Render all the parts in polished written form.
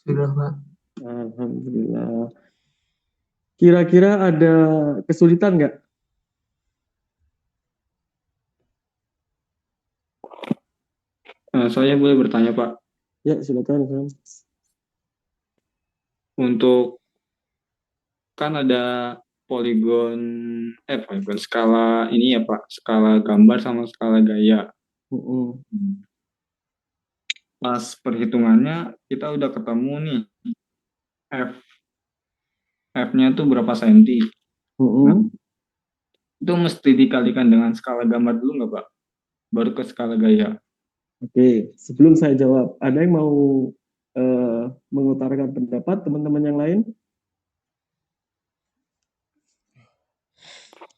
Sudah, Pak. Alhamdulillah. Kira-kira ada kesulitan nggak? Saya boleh bertanya, Pak, Ya, silakan. Kan. untuk kan ada poligon, poligon skala ini ya, Pak, skala gambar sama skala gaya. Mm-mm. Pas perhitungannya kita udah ketemu nih F, F-nya tuh berapa senti. Nah, Mm-mm. itu mesti dikalikan dengan skala gambar dulu nggak, Pak? Baru ke skala gaya. Oke, sebelum saya jawab, ada yang mau eh, mengutarakan pendapat teman-teman yang lain?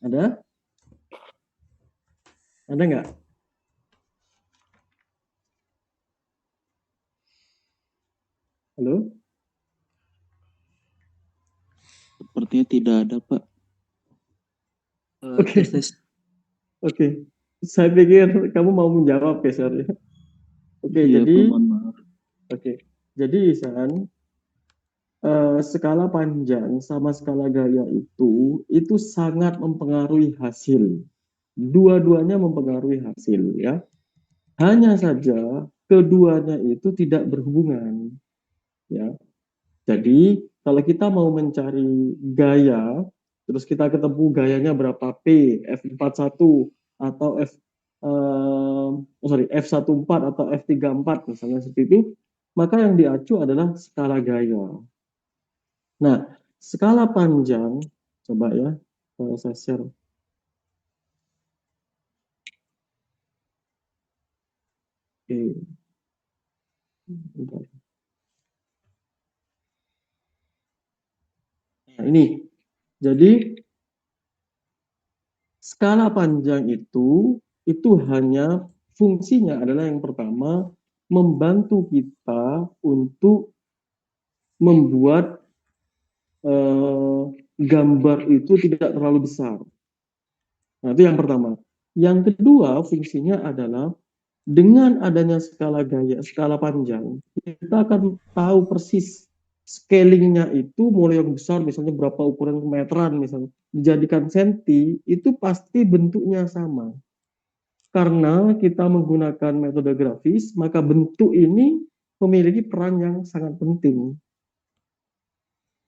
Ada? Ada nggak? Halo? Sepertinya tidak ada, Pak. Oke, oke. Saya pikir kamu mau menjawab ya, Sar. Oke, Iya, jadi Pak, mohon maaf. oke. Jadi, Isan, skala panjang sama skala gaya itu sangat mempengaruhi hasil. Dua-duanya mempengaruhi hasil ya. Hanya saja keduanya itu tidak berhubungan ya. Jadi kalau kita mau mencari gaya, terus kita ketemu gayanya berapa P, F41 atau F14 atau F34 misalnya seperti itu, maka yang diacu adalah skala gaya. Nah, skala panjang, coba ya, kalau saya share. Oke, bentar. Nah, ini. Jadi, skala panjang itu hanya fungsinya adalah yang pertama, membantu kita untuk membuat gambar itu tidak terlalu besar. Nah, itu yang pertama. Yang kedua, fungsinya adalah dengan adanya skala gaya, skala panjang, kita akan tahu persis scalingnya itu mulai yang besar, misalnya berapa ukuran meteran, misalnya dijadikan senti, itu pasti bentuknya sama. Karena kita menggunakan metode grafis, maka bentuk ini memiliki peran yang sangat penting.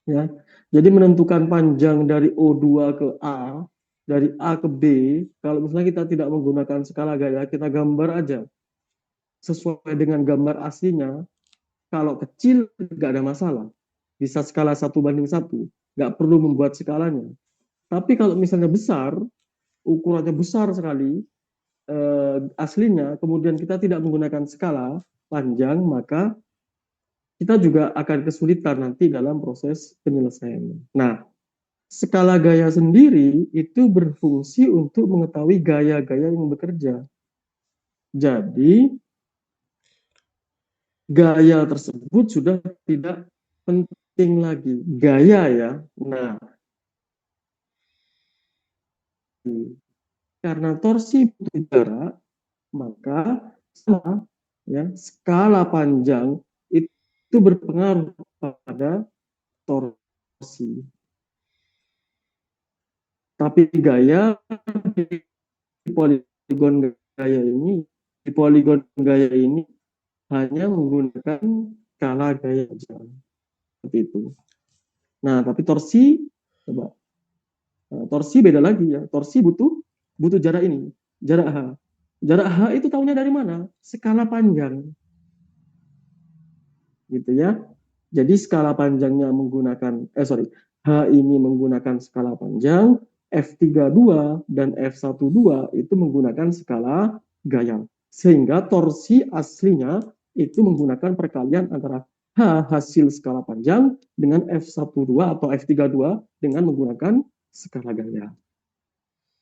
Ya, jadi menentukan panjang dari O2 ke A, dari A ke B, kalau misalnya kita tidak menggunakan skala gaya, kita gambar aja sesuai dengan gambar aslinya. Kalau kecil nggak ada masalah, bisa skala 1:1, nggak perlu membuat skalanya. Tapi kalau misalnya besar, ukurannya besar sekali, aslinya, kemudian kita tidak menggunakan skala panjang, maka kita juga akan kesulitan nanti dalam proses penyelesaiannya. Nah, skala gaya sendiri itu berfungsi untuk mengetahui gaya-gaya yang bekerja. Jadi, gaya tersebut sudah tidak penting lagi. Gaya ya. Nah, karena torsi butuh jarak, maka ya, skala panjang itu berpengaruh pada torsi. Tapi gaya di poligon gaya ini, di poligon gaya ini hanya menggunakan skala gaya saja. Seperti itu. Nah, tapi torsi, coba. Nah, torsi beda lagi ya. Torsi butuh jarak ini, jarak H. Jarak H itu tahunya dari mana? Skala panjang. Gitu ya. Jadi skala panjangnya menggunakan, H ini menggunakan skala panjang, F32 dan F12 itu menggunakan skala gaya. Sehingga torsi aslinya itu menggunakan perkalian antara H hasil skala panjang dengan F12 atau F32 dengan menggunakan skala gaya.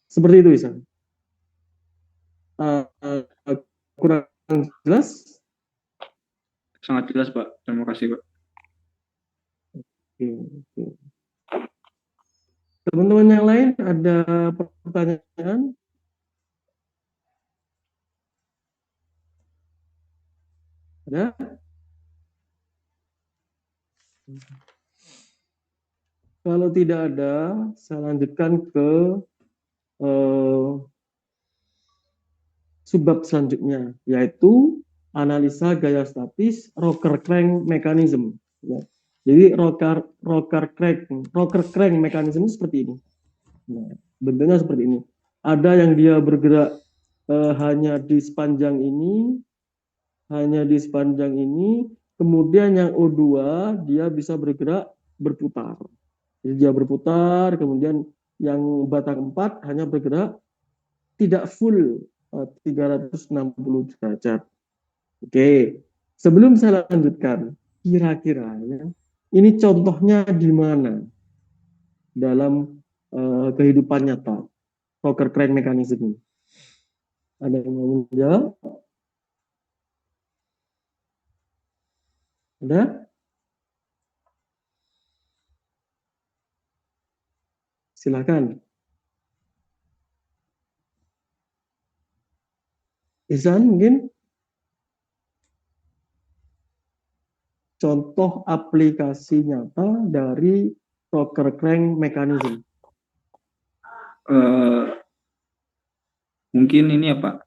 Seperti itu, Isa. Kurang jelas? Sangat jelas, Pak. Terima kasih, Pak. Oke. Teman-teman yang lain ada pertanyaan? Ada? Kalau tidak ada, saya lanjutkan ke eh, subbab selanjutnya, yaitu analisa gaya statis rocker crank mechanism. Ya. Jadi rocker crank mechanism seperti ini. Nah, bentuknya seperti ini. Ada yang dia bergerak hanya di sepanjang ini, kemudian yang O2 dia bisa bergerak berputar. Jadi dia berputar, kemudian yang batang 4 hanya bergerak tidak full 360 derajat. Oke, sebelum saya lanjutkan, kira-kira ya, ini contohnya di mana dalam kehidupan nyata rocker crank mechanism ini? Ada yang mau menjawab? Ada? Silakan. Ihsan mungkin? Contoh aplikasi nyata dari rocker crank mechanism. Mungkin ini apa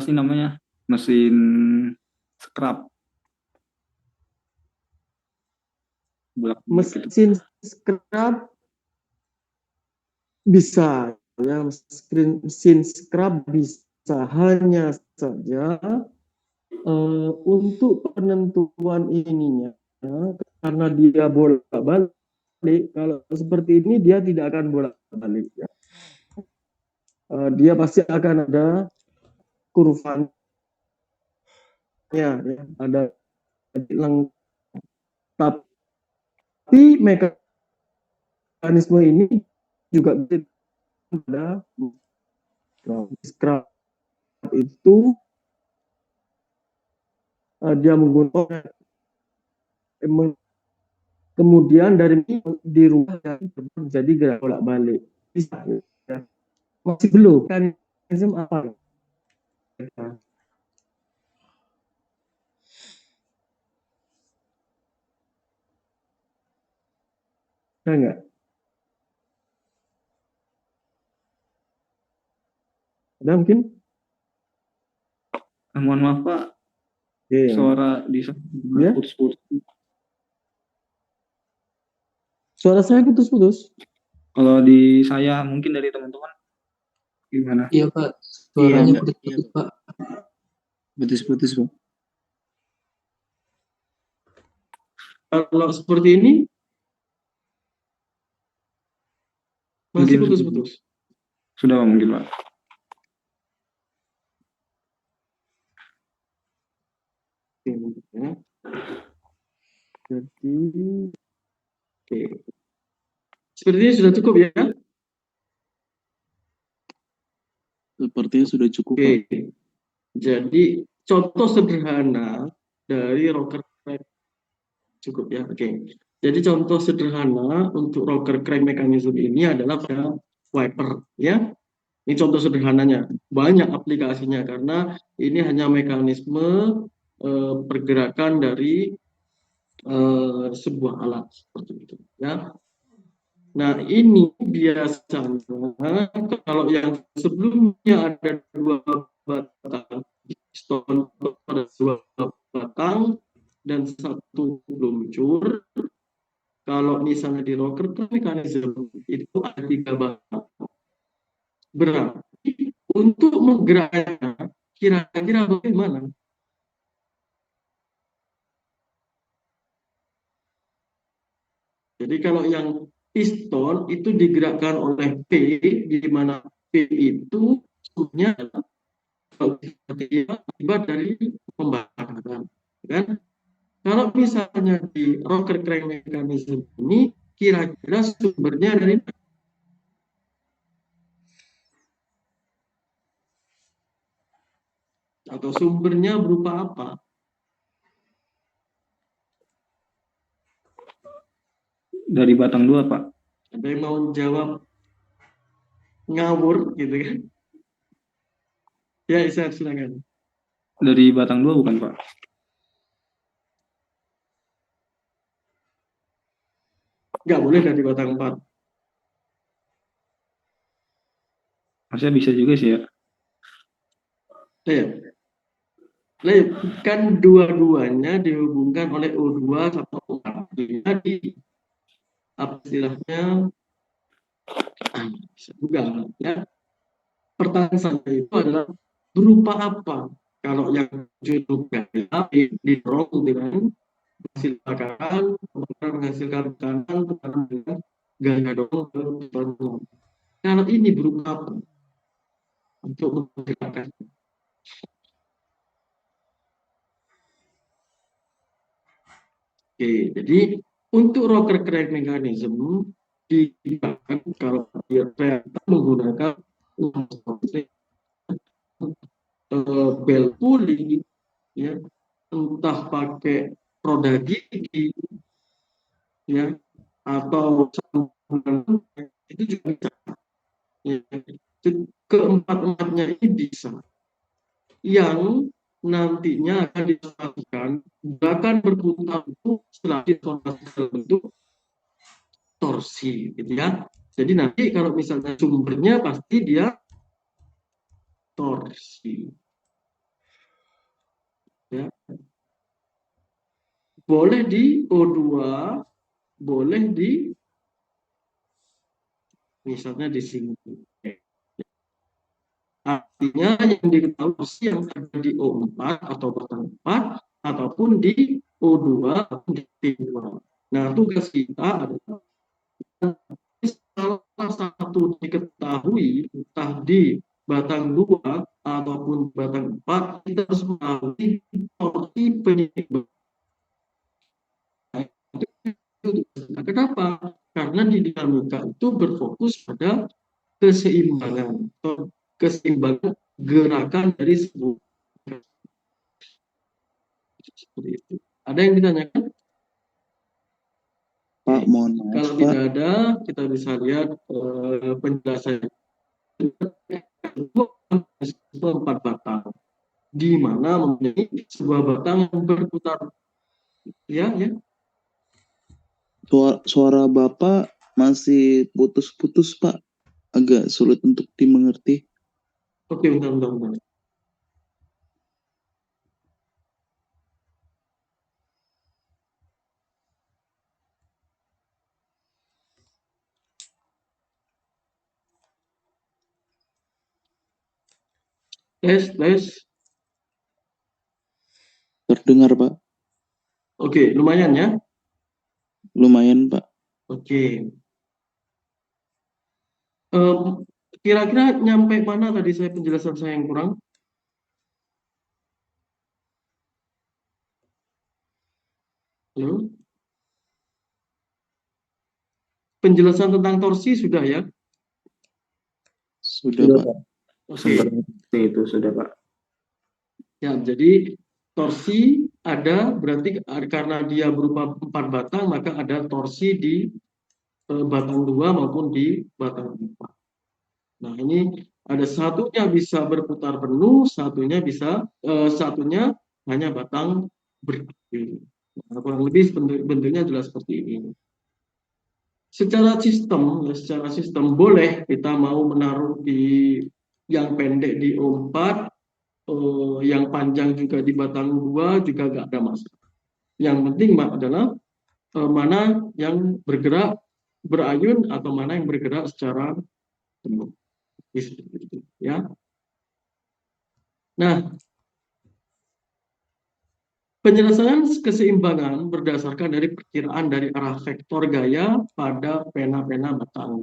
sih namanya, mesin scrub Mesin scrub bisa, ya, mesin scrub bisa, hanya saja untuk penentuan ininya, ya, karena dia bolak-balik, kalau seperti ini dia tidak akan bolak-balik, ya. Dia pasti akan ada kurvanya, ya, ada lengkap. Tapi mekanisme ini juga bisa ada scrub itu dia menggunakan kemudian dari ini dirubah jadi gerak bolak-balik. Bisa, ya. Masih belum kan apa? Enggak? Ada mungkin? Mohon maaf Pak, suara di sana putus-putus. Suara saya putus-putus. Kalau di saya, mungkin dari teman-teman gimana? Iya Pak, suaranya putus-putus Pak. Putus-putus Pak. Kalau seperti ini masih putus-putus. Sudah mungkin Pak. Jadi, oke. Sepertinya sudah cukup ya? Sepertinya sudah cukup Pak. Oke. Jadi contoh sederhana dari rocker crank cukup ya. Oke. Jadi contoh sederhana untuk rocker crank mechanism ini adalah pada wiper, ya. Ini contoh sederhananya. Banyak aplikasinya karena ini hanya mekanisme pergerakan dari sebuah alat seperti itu, ya. Nah, ini biasanya kalau yang sebelumnya ada dua batang piston pada dua batang dan satu peluncur. Kalau misalnya di rocker mechanism itu ada tiga batang. Berarti untuk menggeraknya kira-kira bagaimana? Jadi kalau yang piston itu digerakkan oleh P, di mana P itu sebetulnya akibat dari pembakaran, kan? Kalau misalnya di rocker crank mechanism ini kira-kira sumbernya dari mana? Atau sumbernya berupa apa? Dari batang 2 Pak. Ada yang mau jawab ngawur gitu kan? Ya, Isa, silakan. Dari batang 2 bukan Pak? Nggak boleh dari batang 4. Harusnya bisa juga sih ya. Ya. Nah, kan dua-duanya dihubungkan oleh O2 sama O4. Jadi apa istilahnya, bisa juga ya. Pertanyaan saya itu adalah berupa apa? Kalau yang muncul gaya didorong dengan hasil bakaran, kemudian menghasilkan tekanan dengan gaya dorong ke penurunan. Kalau ini berupa apa? Untuk menggerakkan. Oke, jadi untuk rocker crank mechanism digunakan kalau dia menggunakan bel pulley, ya, entah pakai roda gigi, ya, atau sambungan, itu juga bisa. Ya. Keempat-empatnya ini bisa. Yang nantinya akan disampaikan gerakan berputar itu setelah dikonversi dalam bentuk torsi, gitu ya. Jadi nanti kalau misalnya sumbernya pasti dia torsi, ya. Boleh di O2, boleh di misalnya di sini. Artinya yang diketahui torsi yang ada di O4 atau batang 4 ataupun di O2 atau di T2. Nah, tugas kita adalah salah satu diketahui entah di batang 2 ataupun batang 4, kita harus mengetahui torsi penyeimbang. Kenapa? Karena di dinamika itu berfokus pada keseimbangan atau keseimbangan gerakan dari sebuah. Seperti itu. Ada yang ditanyakan? Pak, mohon maaf, Kalau Pak. tidak ada, kita bisa lihat penjelasan empat batang, di mana mempunyai sebuah batang yang berputar, ya. Suara Bapak masih putus-putus, Pak. Agak sulit untuk dimengerti. Oke, bentar. Tes. Terdengar, Pak? Oke, lumayan ya. Lumayan, Pak. Oke. Kira-kira nyampe mana tadi saya penjelasan saya yang kurang? Halo? Penjelasan tentang torsi sudah ya? Sudah, Pak. Oke. Itu sudah, Pak. Ya, jadi torsi ada berarti karena dia berupa 4 batang, maka ada torsi di batang 2 maupun di batang 4. Nah, ini ada satunya bisa berputar penuh, satunya hanya batang berakhir. Nah, kurang lebih bentuknya adalah seperti ini. Secara sistem boleh kita mau menaruh di yang pendek di O4, yang panjang juga di batang 2 juga nggak ada masalah. Yang penting adalah mana yang bergerak berayun atau mana yang bergerak secara penuh. Ya. Nah, penjelasan keseimbangan berdasarkan dari perkiraan dari arah vektor gaya pada pena-pena batang.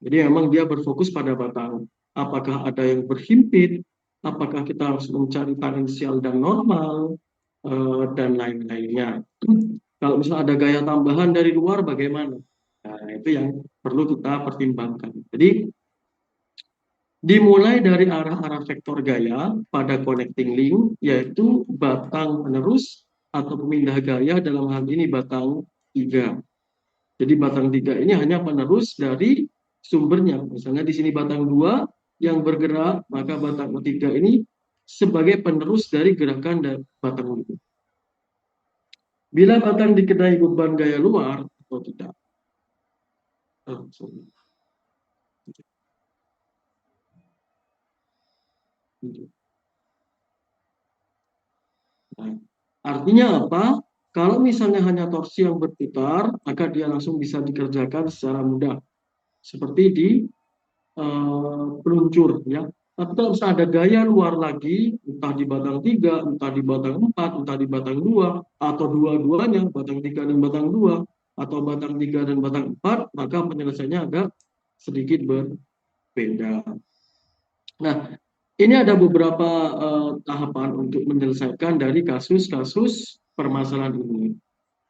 Jadi memang dia berfokus pada batang. Apakah ada yang berhimpit, apakah kita harus mencari tangensial dan normal, dan lain-lainnya. Kalau misalnya ada gaya tambahan dari luar, bagaimana? Nah, itu yang perlu kita pertimbangkan. Jadi, dimulai dari arah-arah vektor gaya pada connecting link, yaitu batang penerus atau pemindah gaya, dalam hal ini batang 3. Jadi batang 3 ini hanya penerus dari sumbernya. Misalnya di sini batang 2 yang bergerak, maka batang 3 ini sebagai penerus dari gerakan dari batang 2. Bila batang dikenai beban gaya luar atau tidak. Oh, sorry. Nah, artinya apa? Kalau misalnya hanya torsi yang berputar, maka dia langsung bisa dikerjakan secara mudah. Seperti di peluncur, ya. Tapi kalau misalnya ada gaya luar lagi, entah di batang 3, entah di batang 4, entah di batang 2, atau dua-duanya, batang 3 dan batang 2, atau batang 3 dan batang 4, maka penyelesaiannya agak sedikit berbeda. Nah, ini ada beberapa tahapan untuk menyelesaikan dari kasus-kasus permasalahan ini.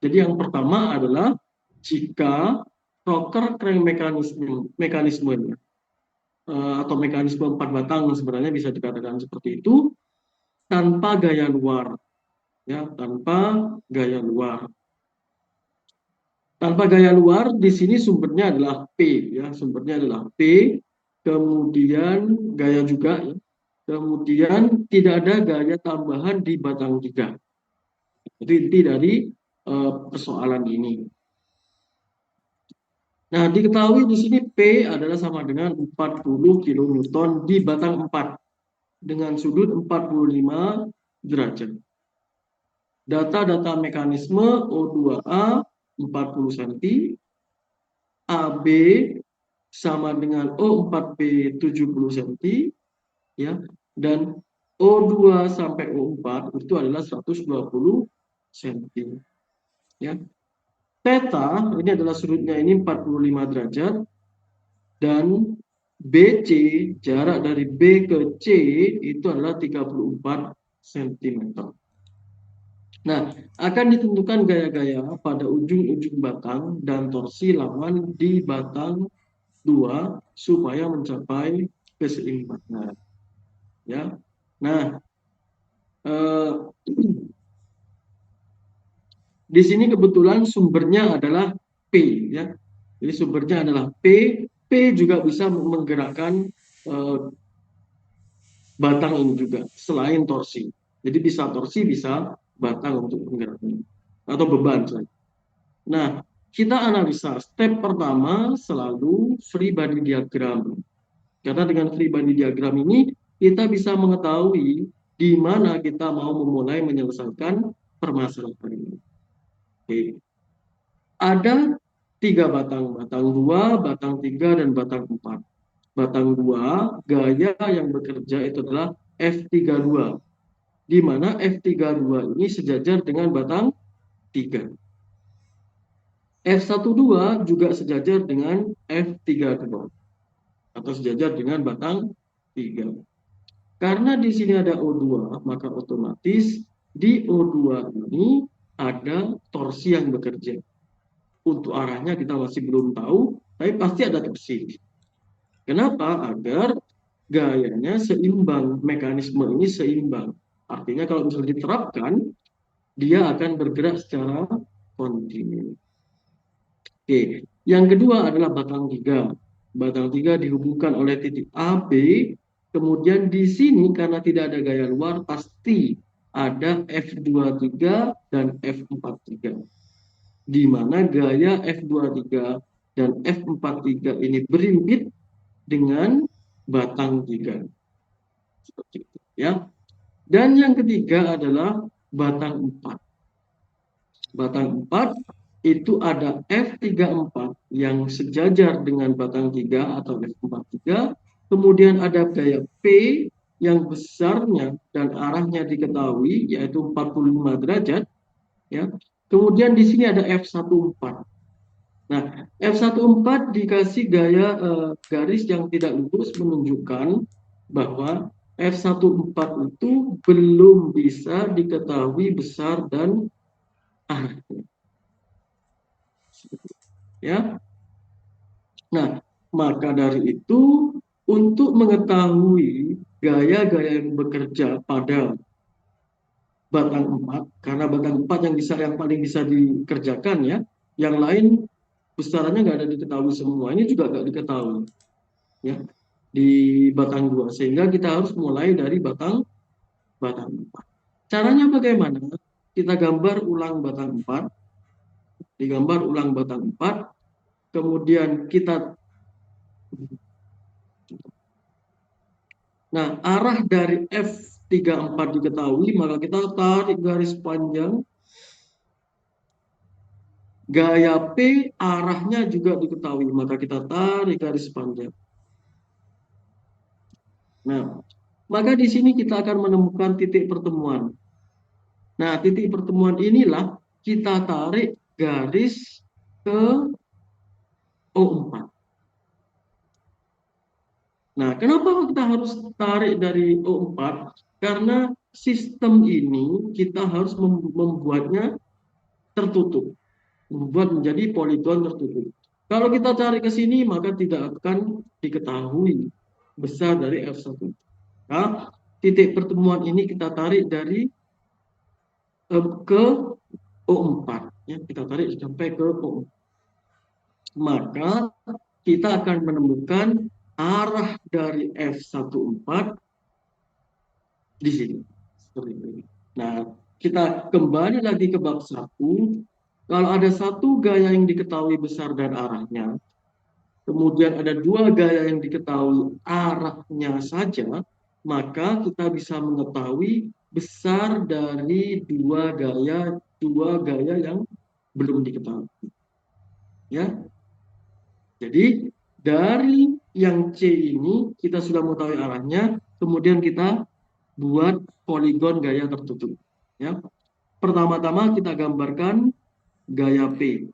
Jadi yang pertama adalah jika rocker crank mekanismenya atau mekanisme 4 batang sebenarnya bisa dikatakan seperti itu tanpa gaya luar, ya, tanpa gaya luar. Tanpa gaya luar di sini sumbernya adalah P, ya, sumbernya adalah P, kemudian gaya juga, ya. Kemudian tidak ada gaya tambahan di batang 3. Itu inti dari persoalan ini. Nah, diketahui di sini P adalah sama dengan 40 kN di batang 4 dengan sudut 45 derajat. Data-data mekanisme O2A 40 cm, AB sama dengan O4B 70 cm, ya, dan O2 sampai O4 itu adalah 120 cm. Ya. Theta ini adalah sudutnya ini 45 derajat dan BC jarak dari B ke C itu adalah 34 cm. Nah, akan ditentukan gaya-gaya pada ujung-ujung batang dan torsi lawan di batang 2 supaya mencapai keseimbangan. Ya. Nah, di sini kebetulan sumbernya adalah P, ya. Jadi sumbernya adalah P. P juga bisa menggerakkan batang ini juga selain torsi. Jadi bisa torsi, bisa batang untuk menggerakkan atau beban. Nah, kita analisa step pertama selalu free body diagram. Karena dengan free body diagram ini kita bisa mengetahui di mana kita mau memulai menyelesaikan permasalahan ini. Oke. Ada 3 batang, batang 2, batang 3, dan batang 4. Batang 2, gaya yang bekerja itu adalah F32, di mana F32 ini sejajar dengan batang 3. F12 juga sejajar dengan F32 atau sejajar dengan batang 3. Karena di sini ada O2, maka otomatis di O2 ini ada torsi yang bekerja. Untuk arahnya kita masih belum tahu, tapi pasti ada torsi. Kenapa? Agar gayanya seimbang, mekanisme ini seimbang. Artinya kalau misalnya diterapkan, dia akan bergerak secara kontinu. Oke, yang kedua adalah batang 3. Batang 3 dihubungkan oleh titik AB, kemudian di sini karena tidak ada gaya luar, pasti ada F23 dan F43. Di mana gaya F23 dan F43 ini berimpit dengan batang 3. Seperti itu, ya. Dan yang ketiga adalah batang 4. Batang 4 itu ada F34 yang sejajar dengan batang 3 atau F43. Kemudian ada gaya P yang besarnya dan arahnya diketahui yaitu 45 derajat, ya. Kemudian di sini ada F14. Nah, F14 dikasih gaya garis yang tidak lurus menunjukkan bahwa F14 itu belum bisa diketahui besar dan arahnya. Ya. Nah, maka dari itu untuk mengetahui gaya-gaya yang bekerja pada batang 4, karena batang 4 yang paling bisa dikerjakan, ya. Yang lain besarannya nggak ada diketahui semua. Ini juga nggak diketahui, ya, di batang 2. Sehingga kita harus mulai dari batang 4. Caranya bagaimana? Kita gambar ulang batang 4. Digambar ulang batang 4. kemudian arah dari F34 diketahui, maka kita tarik garis panjang. Gaya P arahnya juga diketahui, maka kita tarik garis panjang. Nah, maka di sini kita akan menemukan titik pertemuan. Nah, titik pertemuan inilah kita tarik garis ke O4. Nah, kenapa kita harus tarik dari O4? Karena sistem ini kita harus membuatnya tertutup. Membuat menjadi poligon tertutup. Kalau kita cari ke sini, maka tidak akan diketahui besar dari F1. Nah, titik pertemuan ini kita tarik dari ke O4. Ya, kita tarik sampai ke O4. Maka kita akan menemukan arah dari F14 di sini. Seperti ini. Nah, kita kembali lagi ke bab 1. Kalau ada satu gaya yang diketahui besar dan arahnya, kemudian ada dua gaya yang diketahui arahnya saja, maka kita bisa mengetahui besar dari dua gaya yang belum diketahui. Ya. Jadi dari yang C ini kita sudah mengetahui arahnya, kemudian kita buat poligon gaya tertutup. Ya. Pertama-tama kita gambarkan gaya P.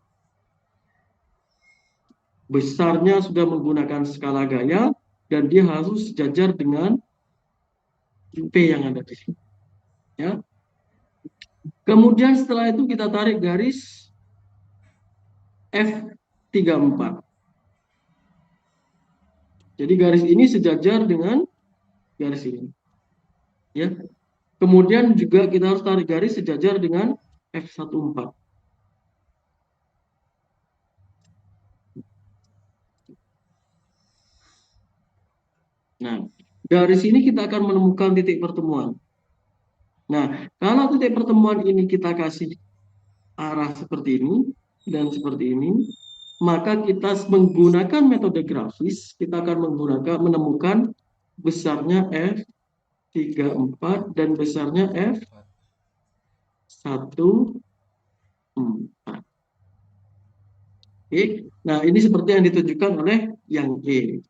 Besarnya sudah menggunakan skala gaya dan dia harus sejajar dengan P yang ada di sini. Ya. Kemudian setelah itu kita tarik garis F34. Jadi garis ini sejajar dengan garis ini. Ya. Kemudian juga kita harus tarik garis sejajar dengan F14. Nah, dari sini kita akan menemukan titik pertemuan. Nah, kalau titik pertemuan ini kita kasih arah seperti ini dan seperti ini, maka kita menggunakan metode grafis, kita akan menemukan besarnya F34 dan besarnya F14. Oke. Nah, ini seperti yang ditunjukkan oleh yang E.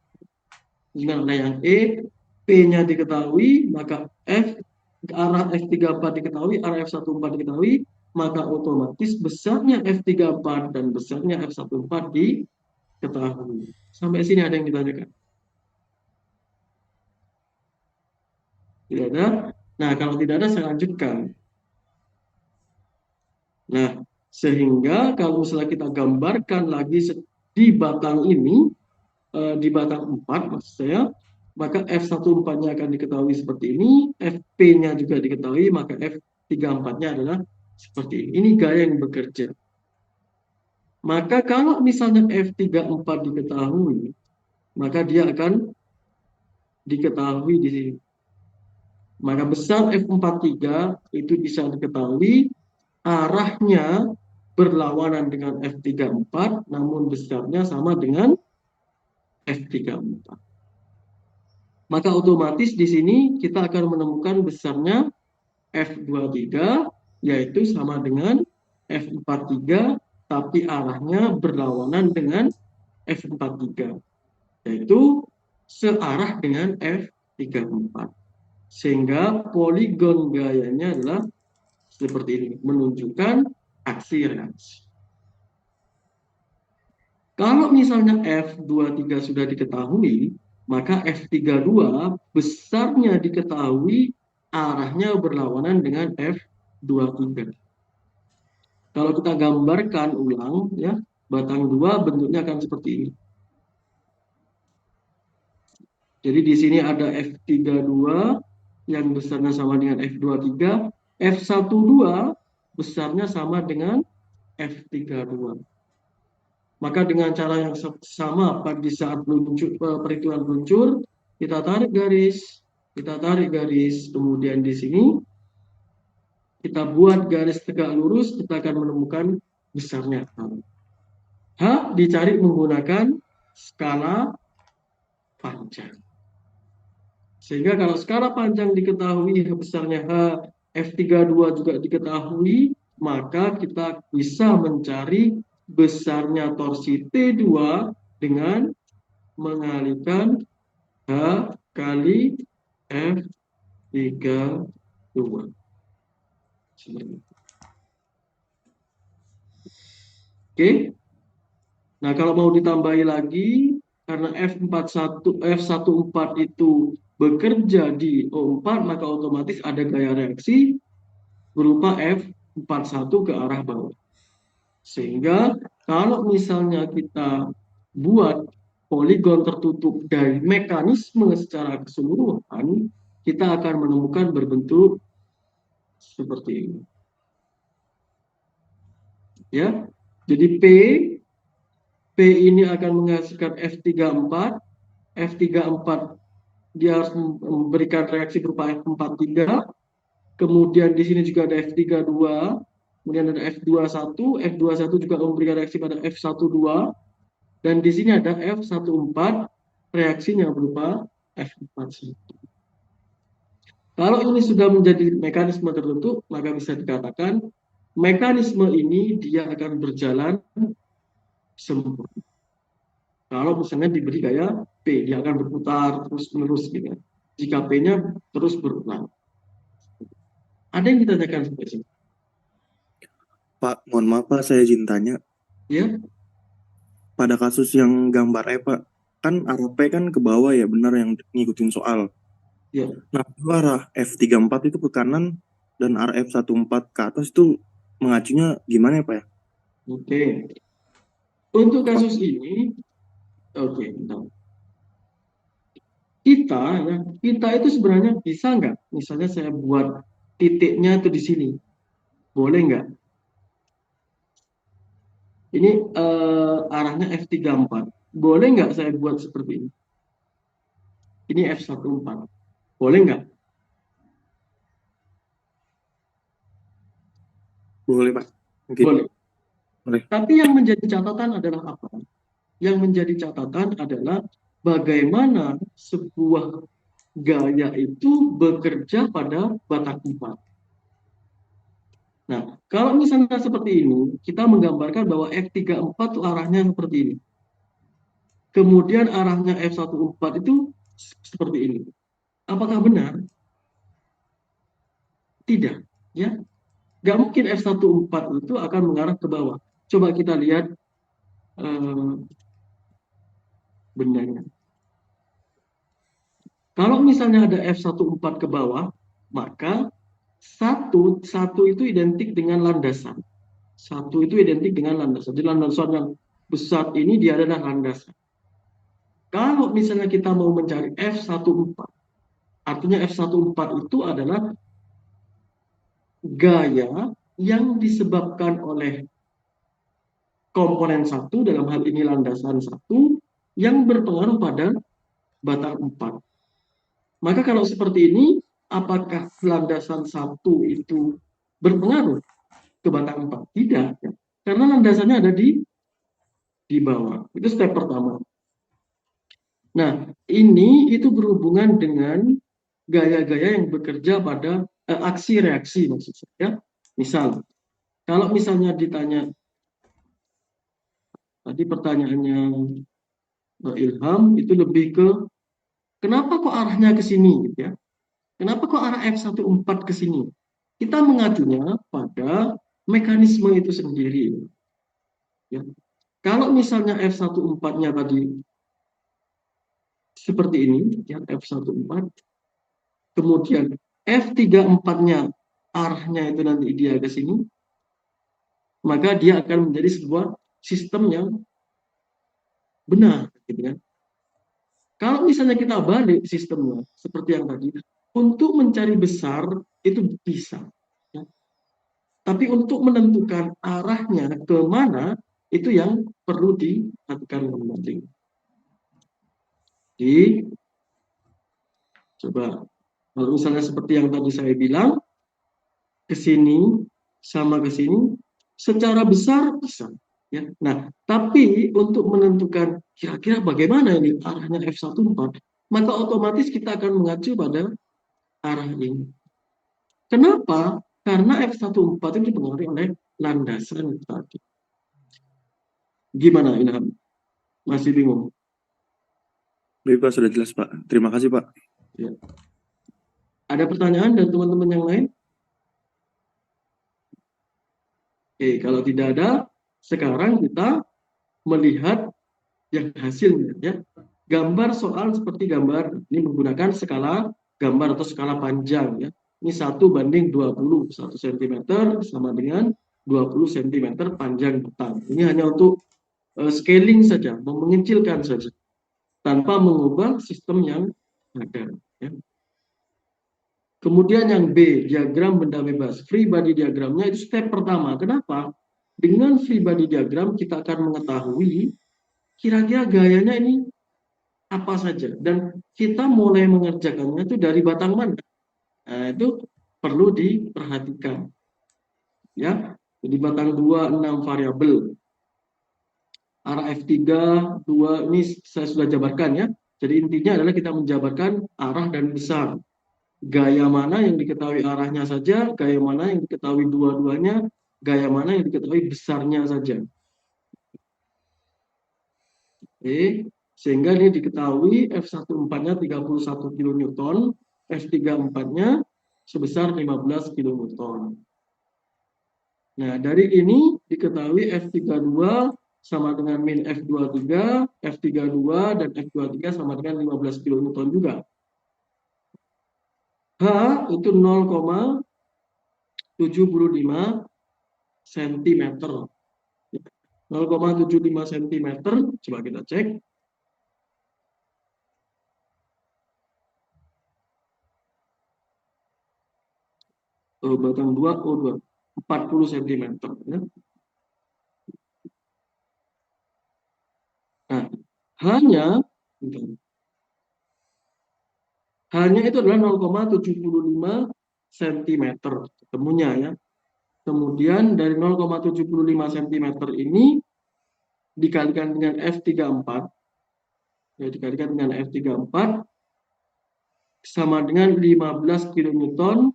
Dengan yang E, P-nya diketahui, maka arah F34 diketahui, arah F14 diketahui, maka otomatis besarnya F34 dan besarnya F14 diketahui. Sampai sini ada yang ditanyakan? Tidak ada? Nah, kalau tidak ada, saya lanjutkan. Nah, sehingga kalau misalnya kita gambarkan lagi di batang ini, di batang 4 maksud saya, maka F14-nya akan diketahui seperti ini, Fp-nya juga diketahui, maka F34-nya adalah seperti ini. Ini gaya yang bekerja. Maka kalau misalnya F34 diketahui, maka dia akan diketahui di sini. Maka besar F43 itu bisa diketahui arahnya berlawanan dengan F34, namun besarnya sama dengan F34. Maka otomatis di sini kita akan menemukan besarnya F23, yaitu sama dengan F43, tapi arahnya berlawanan dengan F43, yaitu searah dengan F34. Sehingga poligon gayanya adalah seperti ini, menunjukkan aksi reaksi. Kalau misalnya F23 sudah diketahui, maka F32 besarnya diketahui, arahnya berlawanan dengan F23. Kalau kita gambarkan ulang, ya, batang 2 bentuknya akan seperti ini. Jadi di sini ada F32 yang besarnya sama dengan F23, F12 besarnya sama dengan F32. Maka dengan cara yang sama pada saat perhitungan peluncur, kita tarik garis, kemudian di sini kita buat garis tegak lurus, kita akan menemukan besarnya. H dicari menggunakan skala panjang. Sehingga kalau skala panjang diketahui, besarnya H, F32 juga diketahui, maka kita bisa mencari besarnya torsi T2 dengan mengalihkan H kali F32. Oke. Nah, kalau mau ditambahi lagi, karena F14 itu bekerja di O4, maka otomatis ada gaya reaksi berupa F41 ke arah bawah. Sehingga kalau misalnya kita buat poligon tertutup dari mekanisme secara keseluruhan, kita akan menemukan berbentuk seperti ini. Ya, jadi P ini akan menghasilkan F34, F34 dia harus memberikan reaksi berupa F43, kemudian di sini juga ada F32, kemudian ada F21, F21 juga memberikan reaksi pada F12, dan di sini ada F14, reaksinya berupa F41. Kalau ini sudah menjadi mekanisme tertentu, maka bisa dikatakan mekanisme ini dia akan berjalan sempurna. Kalau misalnya diberi gaya P, dia akan berputar terus-menerus gitu. Jika P-nya terus berulang. Ada yang ditanyakan sampai sini? Pak, mohon maaf Pak, saya izin tanya. Ya, Pada kasus yang gambar E Pak, kan arah P kan ke bawah ya, benar yang ngikutin soal. ya. Nah, itu arah F34 itu ke kanan dan arah F14 ke atas itu mengacunya gimana ya Pak ya? Oke. Untuk kasus ini, oke, bentar. Kita itu sebenarnya bisa nggak? Misalnya saya buat titiknya itu di sini, boleh nggak? Ini arahnya F34. Boleh nggak saya buat seperti ini? Ini F14. Boleh nggak? Boleh Pak. Oke. Boleh. Boleh. Tapi yang menjadi catatan adalah apa? Yang menjadi catatan adalah bagaimana sebuah gaya itu bekerja pada batang 4. Nah, kalau misalnya seperti ini, kita menggambarkan bahwa F34 itu arahnya seperti ini. Kemudian arahnya F14 itu seperti ini. Apakah benar? Tidak. Ya, nggak mungkin F14 itu akan mengarah ke bawah. Coba kita lihat bendanya. Kalau misalnya ada F14 ke bawah, maka satu itu identik dengan landasan. Satu itu identik dengan landasan. Jadi landasan yang besar ini dia adalah landasan. Kalau misalnya kita mau mencari F14, artinya F14 itu adalah gaya yang disebabkan oleh komponen satu, dalam hal ini landasan satu, yang berpengaruh pada batang 4. Maka kalau seperti ini, apakah landasan satu itu berpengaruh ke batang 4? Tidak, ya. Karena landasannya ada di bawah. Itu step pertama. Nah, ini itu berhubungan dengan gaya-gaya yang bekerja pada aksi reaksi maksud saya. Misal, kalau misalnya ditanya tadi pertanyaannya Ilham itu lebih ke kenapa kok arahnya ke sini gitu ya? Kenapa kok arah F14 ke sini? Kita mengacunya pada mekanisme itu sendiri. Ya. Kalau misalnya F14-nya tadi seperti ini, ya, F14, kemudian F34-nya arahnya itu nanti dia ke sini, maka dia akan menjadi sebuah sistem yang benar, gitu kan? Kalau misalnya kita balik sistemnya seperti yang tadi, untuk mencari besar itu bisa, ya. Tapi untuk menentukan arahnya ke mana itu yang perlu dilakukan masing-masing. Jadi coba kalau misalnya seperti yang tadi saya bilang, ke sini sama ke sini, secara besar bisa. Ya. Nah, tapi untuk menentukan kira-kira bagaimana ini arahnya F14, maka otomatis kita akan mengacu pada arah ini. Kenapa? Karena F14 itu dipengaruhi oleh landasan tadi. Gimana Ilham? Masih bingung? Baik Pak, sudah jelas Pak. Terima kasih Pak. Ya. Ada pertanyaan dari teman-teman yang lain? Oke, kalau tidak ada, sekarang kita melihat yang hasilnya. Ya. Gambar soal seperti gambar, ini menggunakan skala gambar atau skala panjang. Ya. Ini 1:20, 1 cm sama dengan 20 cm panjang batang. Ini hanya untuk scaling saja, mengecilkan saja, tanpa mengubah sistem yang ada. Ya. Kemudian yang B, diagram benda bebas. Free body diagramnya itu step pertama. Kenapa? Dengan free body diagram kita akan mengetahui kira-kira gayanya ini apa saja. Dan kita mulai mengerjakannya itu dari batang mana. Nah, itu perlu diperhatikan. Ya, jadi batang 2, 6 variabel. Arah F3, 2, ini saya sudah jabarkan ya. Jadi intinya adalah kita menjabarkan arah dan besar. Gaya mana yang diketahui arahnya saja, gaya mana yang diketahui dua-duanya, gaya mana yang diketahui besarnya saja. Oke, sehingga ini diketahui F14-nya 31 kN, F34-nya sebesar 15 kN. Nah, dari ini diketahui F32 sama dengan min F23, F32 dan F23 sama dengan 15 kN juga. H itu 0,75 cm. 0,75 cm, coba kita cek. Batang 2, O2, 40 cm. Ya. Nah, hanya itu adalah 0,75 cm ketemunya ya. Kemudian dari 0,75 cm ini dikalikan dengan F34, ya, dikalikan dengan F34 sama dengan 15 kN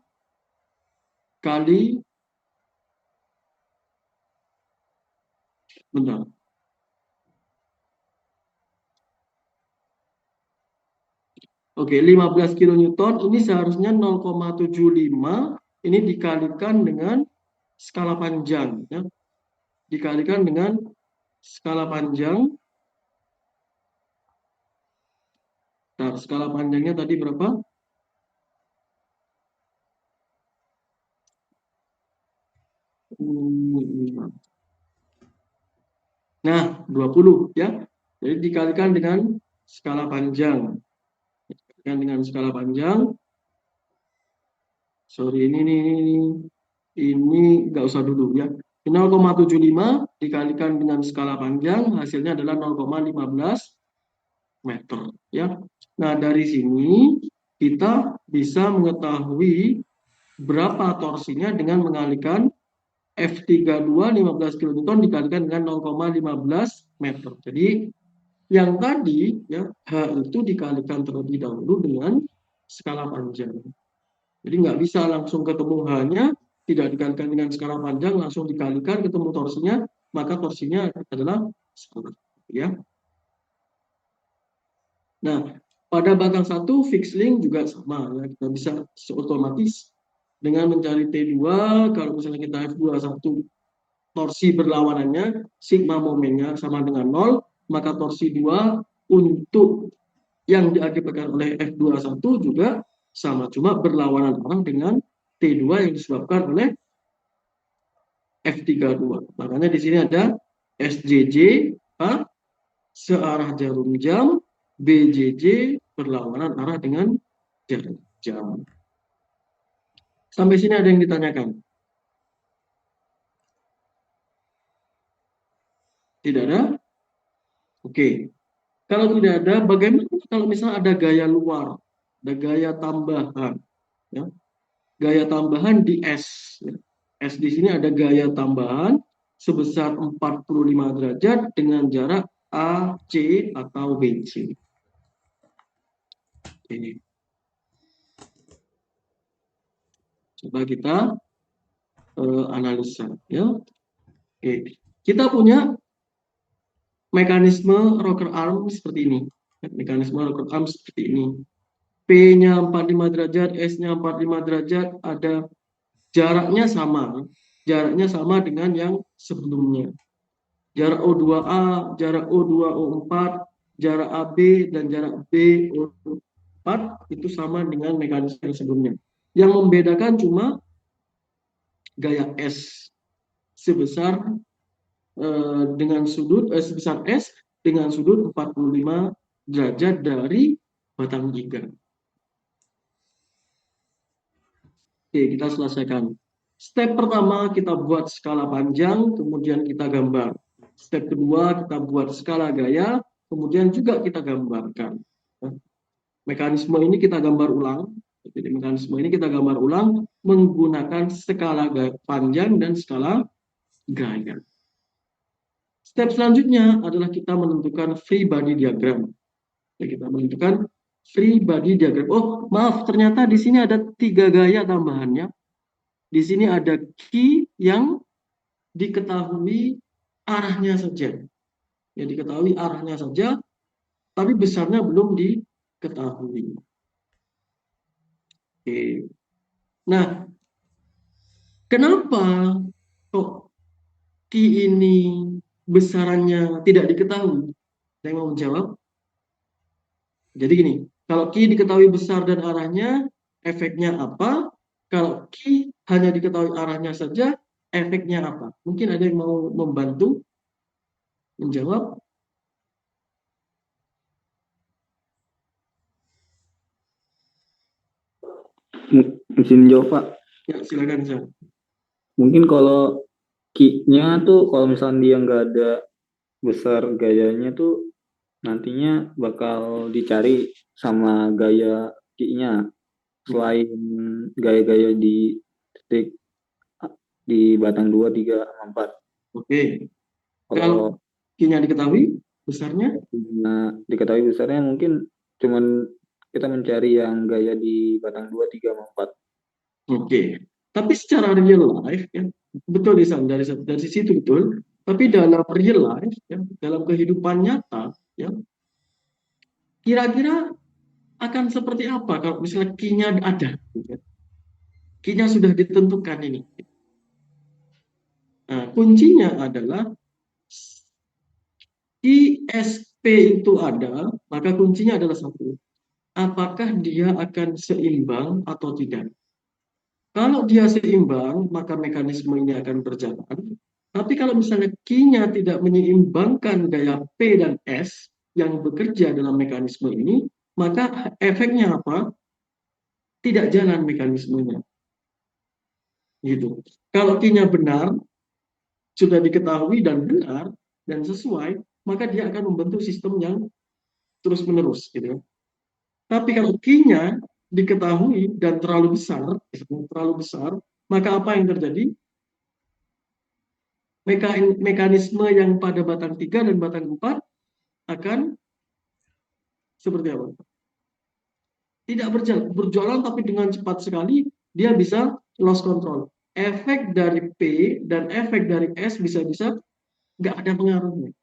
kali, bentar. Oke, 15 kN ini seharusnya 0,75 ini dikalikan dengan skala panjang ya. Dikalikan dengan skala panjang. Nah, skala panjangnya tadi berapa? Nah, 20 ya. Jadi dikalikan dengan skala panjang. Dikalikan dengan skala panjang. Sorry, ini nggak usah dulu ya. 0,75 dikalikan dengan skala panjang, hasilnya adalah 0,15 meter ya. Nah, dari sini kita bisa mengetahui berapa torsinya dengan mengalihkan F32 15 kN dikalikan dengan 0,15 meter. Jadi yang tadi ya H itu dikalikan terlebih dahulu dengan skala panjang. Jadi nggak bisa langsung ketemu H-nya, tidak dikalikan dengan skala panjang, langsung dikalikan ketemu torsinya, maka torsinya adalah skala. Ya. Nah, pada batang 1 fixed link juga sama ya, kita bisa otomatis dengan mencari T2, kalau misalnya kita F21 torsi berlawanannya, sigma momennya sama dengan 0, maka torsi 2 untuk yang diakibatkan oleh F21 juga sama, cuma berlawanan arah dengan T2 yang disebabkan oleh F32. Makanya di sini ada SJJ A searah jarum jam, BJJ berlawanan arah dengan jarum jam. Sampai sini ada yang ditanyakan? Tidak ada? Oke. Kalau tidak ada, bagaimana kalau misalnya ada gaya luar, ada gaya tambahan, ya? Gaya tambahan di S. Ya. S di sini ada gaya tambahan sebesar 45 derajat dengan jarak AC atau BC. Oke. Coba kita analisa ya. Oke. Kita punya mekanisme rocker arm seperti ini. Mekanisme rocker arm seperti ini. P-nya 45 derajat, S-nya 45 derajat, ada jaraknya sama. Jaraknya sama dengan yang sebelumnya. Jarak O2A, jarak O2O4, jarak AB, dan jarak BO4 itu sama dengan mekanisme yang sebelumnya. Yang membedakan cuma gaya S sebesar dengan sudut sebesar S dengan sudut 45 derajat dari batang giga. Oke, kita selesaikan. Step pertama kita buat skala panjang, kemudian kita gambar. Step kedua kita buat skala gaya, kemudian juga kita gambarkan. Mekanisme ini kita gambar ulang. Jadi mekanisme ini kita gambar ulang menggunakan skala panjang dan skala gaya. Step selanjutnya adalah kita menentukan free body diagram. Jadi kita menentukan free body diagram. Oh, maaf, ternyata di sini ada 3 gaya tambahannya. Di sini ada key yang diketahui arahnya saja. Ya, diketahui arahnya saja, tapi besarnya belum diketahui. Oke. Nah, kenapa kok key ini besarannya tidak diketahui? Saya mau menjawab. Jadi gini, kalau key diketahui besar dan arahnya, efeknya apa? Kalau key hanya diketahui arahnya saja, efeknya apa? Mungkin ada yang mau membantu menjawab? Izin jawab, Pak. Ya, silakan, Sam. Mungkin kalau key-nya tuh kalau misalnya dia nggak ada besar gayanya tuh nantinya bakal dicari sama gaya key-nya selain gaya-gaya di titik di batang 2, 3, 4. Oke. Kalau Kalau key-nya diketahui besarnya? diketahui besarnya mungkin cuman kita mencari yang gaya di batang 2, 3, 4. Oke. Tapi secara real life, ya, betul di sana dari sisi itu betul. Tapi dalam real life, ya, dalam kehidupan nyata, ya, kira-kira akan seperti apa kalau misalnya key-nya ada? Ya. Key-nya sudah ditentukan ini. Nah, kuncinya adalah ISP itu ada, maka kuncinya adalah satu. Apakah dia akan seimbang atau tidak? Kalau dia seimbang, maka mekanisme ini akan berjalan. Tapi kalau misalnya key-nya tidak menyeimbangkan gaya P dan S yang bekerja dalam mekanisme ini, maka efeknya apa? Tidak jalan mekanismenya. Gitu. Kalau key-nya benar, sudah diketahui dan benar dan sesuai, maka dia akan membentuk sistem yang terus-menerus. Gitu. Tapi kalau key-nya diketahui dan terlalu besar, maka apa yang terjadi? Mekanisme yang pada batang 3 dan batang 4 akan seperti apa? Tidak berjalan tapi dengan cepat sekali dia bisa lost control. Efek dari P dan efek dari S bisa-bisa nggak ada pengaruhnya.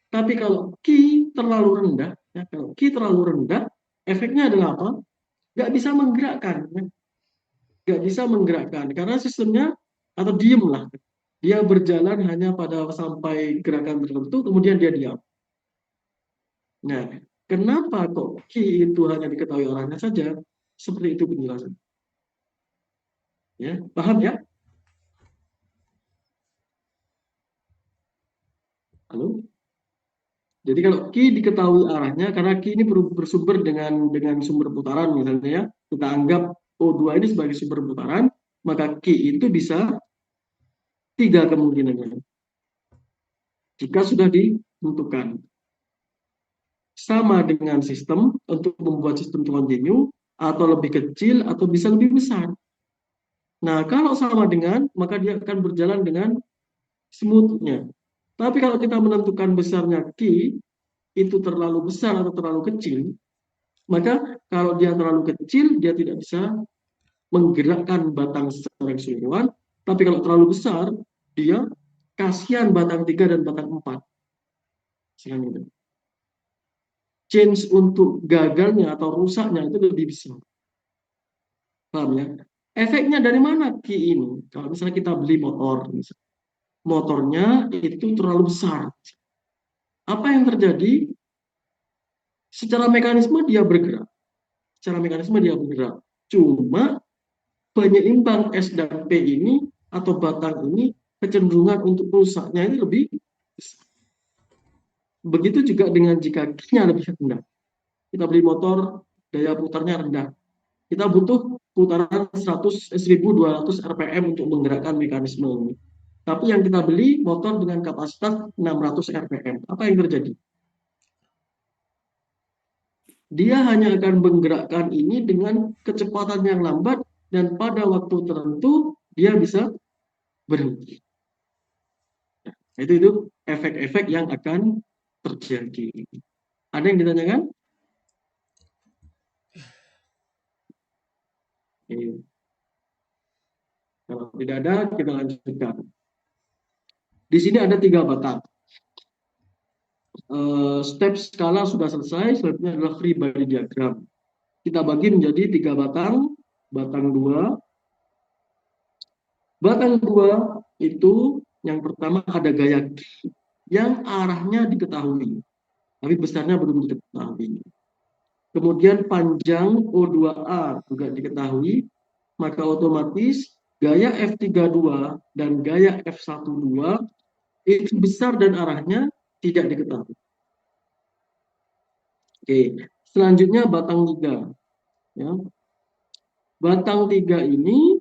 Tapi kalau Q terlalu rendah, ya, kalau Q terlalu rendah, efeknya adalah apa? Nggak bisa menggerakkan. Ya. Nggak bisa menggerakkan karena sistemnya atau diem lah. Dia berjalan hanya pada sampai gerakan tertentu, kemudian dia diam. Nah, kenapa kok Q itu hanya diketahui orangnya saja? Seperti itu penjelasan. Ya, paham ya? Halo? Jadi kalau Q diketahui arahnya, karena Q ini bersumber dengan sumber putaran misalnya ya, kita anggap O2 ini sebagai sumber putaran, maka Q itu bisa 3 kemungkinannya. Jika sudah ditentukan. Sama dengan sistem untuk membuat sistem kontinu, atau lebih kecil, atau bisa lebih besar. Nah, kalau sama dengan, maka dia akan berjalan dengan smoothnya. Tapi kalau kita menentukan besarnya Q itu terlalu besar atau terlalu kecil, maka kalau dia terlalu kecil, dia tidak bisa menggerakkan batang secara keseluruhan. Tapi kalau terlalu besar, dia kasihan batang 3 dan batang 4. Selanjutnya. Change untuk gagalnya atau rusaknya itu lebih besar. Paham ya? Efeknya dari mana Ki ini? Kalau misalnya kita beli motor, motornya itu terlalu besar. Apa yang terjadi? Secara mekanisme dia bergerak. Secara mekanisme dia bergerak. Cuma penyeimbang S dan P ini atau batang ini kecenderungan untuk rusaknya ini lebih besar. Begitu juga dengan jika Q-nya lebih rendah. Kita beli motor, daya putarnya rendah. Kita butuh putaran 1200 RPM untuk menggerakkan mekanisme ini. Tapi yang kita beli motor dengan kapasitas 600 RPM. Apa yang terjadi? Dia hanya akan menggerakkan ini dengan kecepatan yang lambat dan pada waktu tertentu dia bisa berhenti. Nah, itu efek-efek yang akan terjadi. Ada yang ditanyakan? Oke. Kalau tidak ada, kita lanjutkan. Di sini ada 3 batang. Step skala sudah selesai, selanjutnya adalah free body diagram. Kita bagi menjadi 3 batang, batang 2. Batang 2 itu yang pertama ada gaya Q yang arahnya diketahui, tapi besarnya belum diketahui. Kemudian panjang O2A juga diketahui, maka otomatis gaya F32 dan gaya F12 itu besar dan arahnya tidak diketahui. Oke, selanjutnya batang 3. Ya. Batang 3 ini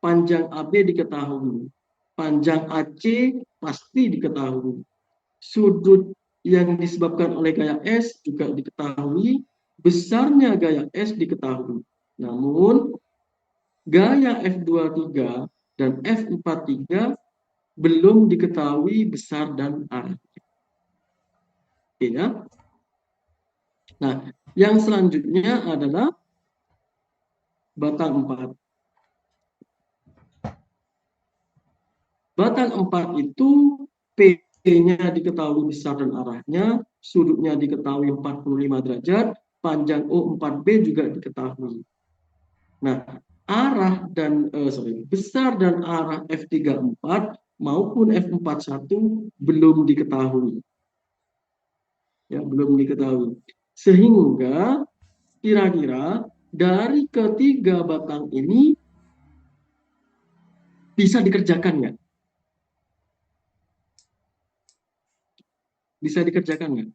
panjang AB diketahui, panjang AC pasti diketahui, sudut yang disebabkan oleh gaya S juga diketahui, besarnya gaya S diketahui. Namun gaya F23 dan F43 belum diketahui besar dan arahnya. Oke, ya. Nah, yang selanjutnya adalah batang 4. Batang 4 itu P-nya diketahui besar dan arahnya, sudutnya diketahui 45 derajat, panjang O4B juga diketahui. Nah, arah dan besar dan arah F34 maupun F41 belum diketahui. Ya, belum diketahui. Sehingga kira-kira dari ketiga batang ini bisa dikerjakan nggak? Bisa dikerjakan nggak?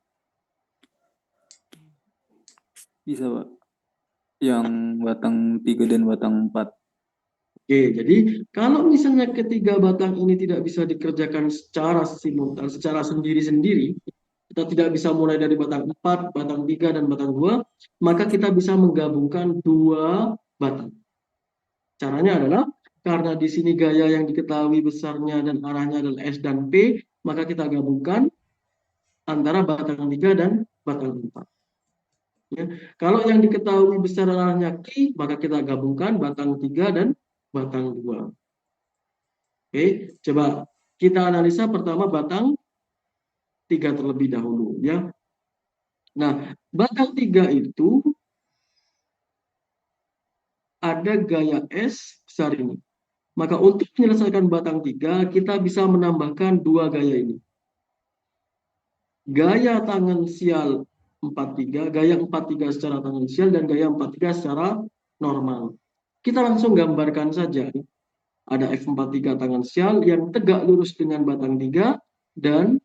Bisa, Pak. Yang batang 3 dan batang 4. Oke, jadi kalau misalnya ketiga batang ini tidak bisa dikerjakan secara simultan, secara sendiri-sendiri, kita tidak bisa mulai dari batang 4, batang 3, dan batang 2, maka kita bisa menggabungkan 2 batang. Caranya adalah, karena di sini gaya yang diketahui besarnya dan arahnya adalah S dan P, maka kita gabungkan antara batang 3 dan batang 4. Ya. Kalau yang diketahui besar dan arahnya Q, maka kita gabungkan batang 3 dan batang 2. Oke, coba kita analisa pertama batang 3 terlebih dahulu, ya. Nah, batang 3 itu ada gaya S besar ini. Maka untuk menyelesaikan batang 3, kita bisa menambahkan 2 gaya ini. Gaya tangensial 43, gaya 43 secara tangensial, dan gaya 43 secara normal. Kita langsung gambarkan saja. Ada F43 tangensial yang tegak lurus dengan batang 3, dan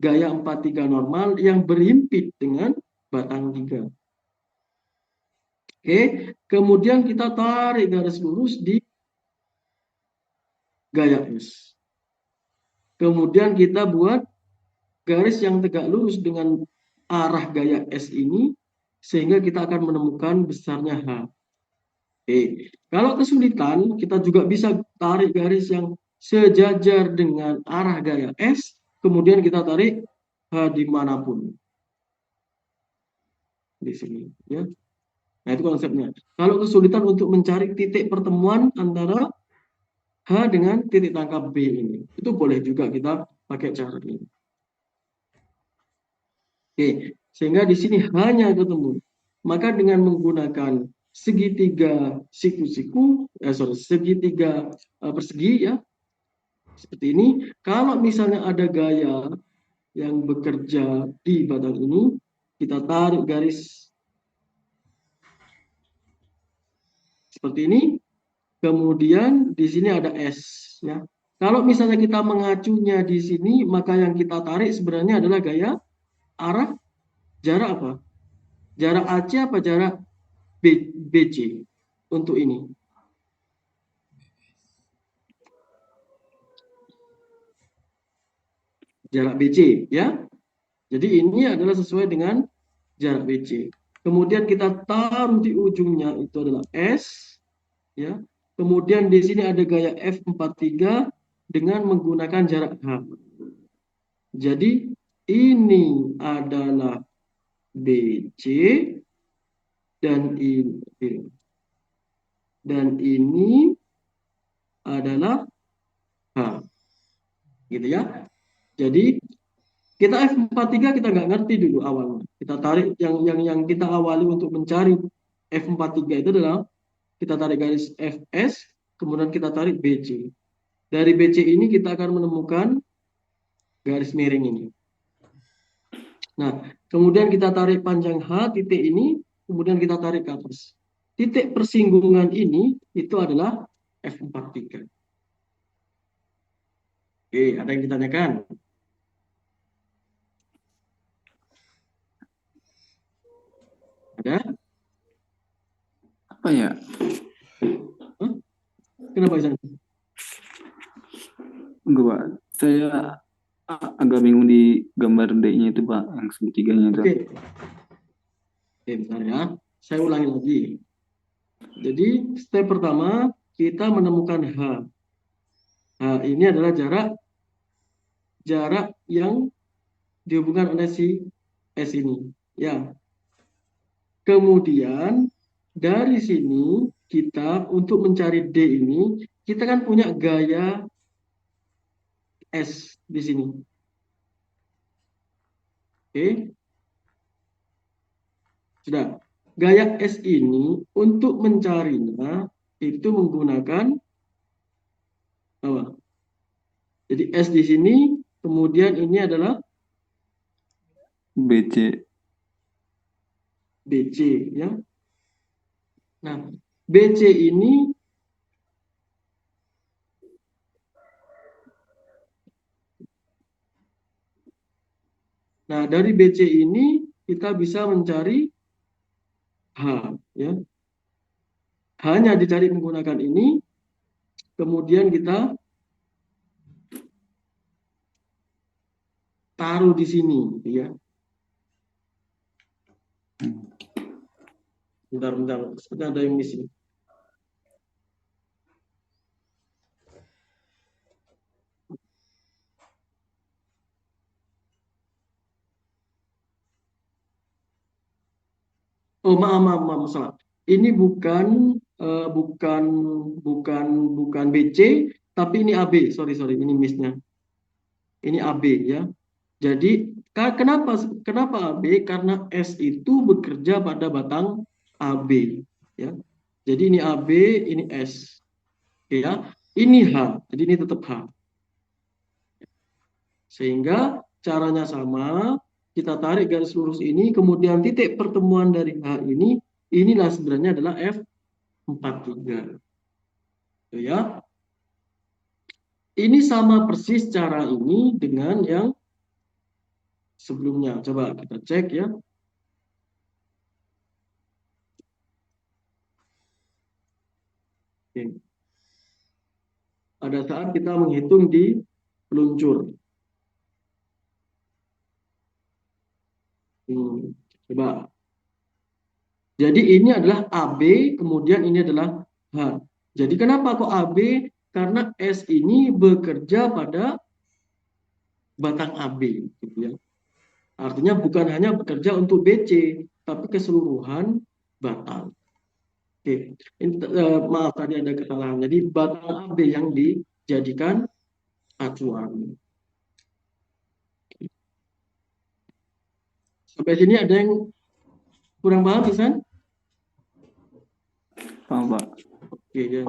gaya 43 normal yang berhimpit dengan batang 3. Oke, kemudian kita tarik garis lurus di gaya S. Kemudian kita buat garis yang tegak lurus dengan arah gaya S ini, sehingga kita akan menemukan besarnya H. Oke, kalau kesulitan, kita juga bisa tarik garis yang sejajar dengan arah gaya S, kemudian kita tarik H dimanapun. Di sini, ya. Nah, itu konsepnya. Kalau kesulitan untuk mencari titik pertemuan antara H dengan titik tangkap B ini, itu boleh juga kita pakai cara ini. Oke, sehingga di sini hanya ketemu. Maka dengan menggunakan segitiga siku-siku, segitiga persegi, ya, seperti ini. Kalau misalnya ada gaya yang bekerja di batang ini, kita tarik garis seperti ini. Kemudian di sini ada S, ya. Kalau misalnya kita mengacunya di sini, maka yang kita tarik sebenarnya adalah gaya arah jarak apa? Jarak AC apa jarak BC untuk ini? Jarak BC, ya. Jadi ini adalah sesuai dengan jarak BC. Kemudian kita taruh di ujungnya itu adalah S, ya. Kemudian di sini ada gaya F43 dengan menggunakan jarak H. Jadi ini adalah BC dan ini adalah H, gitu ya. Jadi kita F43 kita nggak ngerti dulu awalnya. Kita tarik yang kita awali untuk mencari F43 itu adalah kita tarik garis FS, kemudian kita tarik BC. Dari BC ini kita akan menemukan garis miring ini. Nah, kemudian kita tarik panjang H titik ini, kemudian kita tarik ke atas. Titik persinggungan ini itu adalah F43. Oke, ada yang ditanyakan? Ada? Apa ya? Kenapa Isan? Enggak, Pak. Saya agak bingung di gambar D-nya itu, Pak, yang segitiganya itu. Oke. Oke, bentar ya. Saya ulangi lagi. Jadi, step pertama, kita menemukan H. H ini adalah jarak yang dihubungkan oleh si S ini. Ya. Kemudian, dari sini, kita untuk mencari D ini, kita kan punya gaya S di sini. Oke. Sudah. Gaya S ini untuk mencarinya itu menggunakan apa? Jadi S di sini, kemudian ini adalah BC. BC, ya. Nah, BC ini dari BC ini kita bisa mencari H, ya. Hanya dicari menggunakan ini, kemudian kita taruh di sini, ya. Bentar, sepertinya ada yang missing. Oh, maaf, salah. Ini bukan BC, tapi ini AB. Sorry, ini miss-nya. Ini AB, ya. Jadi kenapa AB? Karena S itu bekerja pada batang AB, ya. Jadi ini AB, ini S, ya. Ini H, jadi ini tetap H. Sehingga caranya sama, kita tarik garis lurus ini, kemudian titik pertemuan dari H ini, inilah sebenarnya adalah F43. Itu ya. Ini sama persis cara ini dengan yang sebelumnya. Coba kita cek, ya. Oke. Pada saat kita menghitung di peluncur. Coba. Jadi ini adalah AB, kemudian ini adalah H. Jadi kenapa kok AB? karena S ini bekerja pada batang AB, gitu ya. Artinya bukan hanya bekerja untuk BC, tapi keseluruhan batang. Oke, ini, maaf tadi ada kesalahan. Jadi batang AB yang dijadikan acuan. Sampai sini ada yang kurang paham, Ihsan? Paham, Pak. Oke, ya,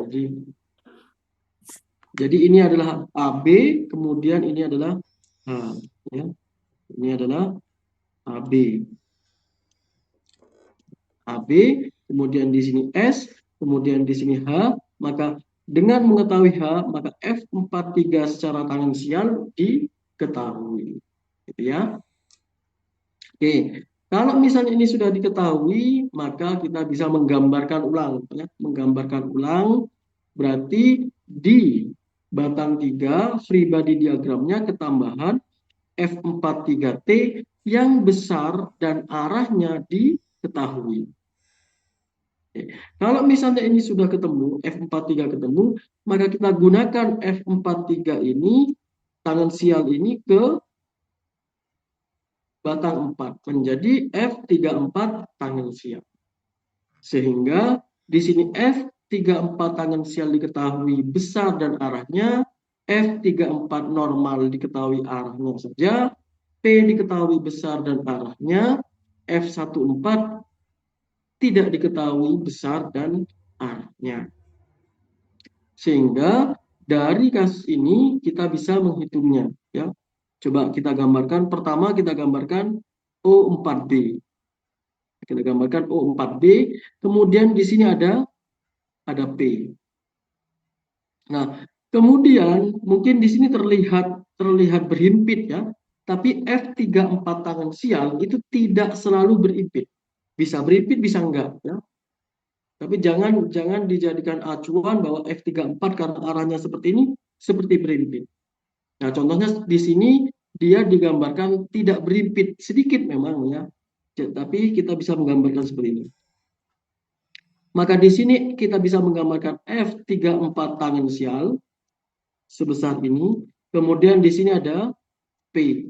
jadi ini adalah AB, kemudian ini adalah H, ya. Ini adalah AB. AB, kemudian di sini S, kemudian di sini H, maka dengan mengetahui H, maka F43 secara tangensial diketahui. Gitu ya. Oke, kalau misalnya ini sudah diketahui, maka kita bisa menggambarkan ulang. Ya. Menggambarkan ulang berarti di batang 3 free body diagramnya ketambahan F43T yang besar dan arahnya diketahui. Oke. Kalau misalnya ini sudah ketemu, F43 ketemu, maka kita gunakan F43 ini, tangensial ini ke batang 4 menjadi F34 tangensial. Sehingga di sini F34 tangensial diketahui besar dan arahnya, F34 normal diketahui arahnya saja, P diketahui besar dan arahnya, F14 tidak diketahui besar dan arahnya. Sehingga dari kasus ini kita bisa menghitungnya, ya. Coba kita gambarkan. Pertama kita gambarkan O4B. Kita gambarkan O4B, kemudian di sini ada P. Nah, kemudian mungkin di sini terlihat berhimpit, ya. Tapi F34 tangensial itu tidak selalu berhimpit. Bisa berhimpit, bisa enggak, ya. Tapi jangan dijadikan acuan bahwa F34 karena arahnya seperti ini, seperti berhimpit. Nah, contohnya di sini dia digambarkan tidak berhimpit, sedikit memang, ya. Tapi kita bisa menggambarkan seperti ini. Maka di sini kita bisa menggambarkan F34 tangensial sebesar ini, kemudian di sini ada P.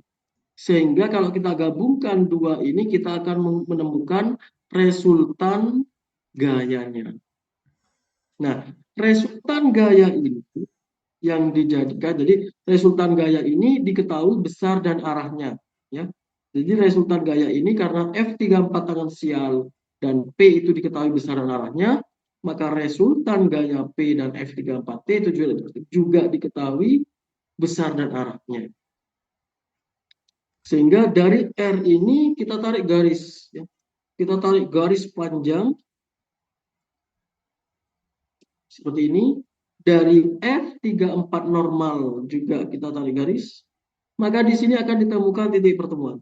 Sehingga kalau kita gabungkan dua ini, kita akan menemukan resultan gayanya. Nah, resultan gaya ini yang dijadikan, jadi resultan gaya ini diketahui besar dan arahnya, ya. Jadi resultan gaya ini karena F34 tangensial dan P itu diketahui besar dan arahnya, maka resultan gaya P dan F34T itu juga diketahui besar dan arahnya. Sehingga dari R ini kita tarik garis, ya. Kita tarik garis panjang seperti ini. Dari F34 normal juga kita tarik garis, maka di sini akan ditemukan titik pertemuan.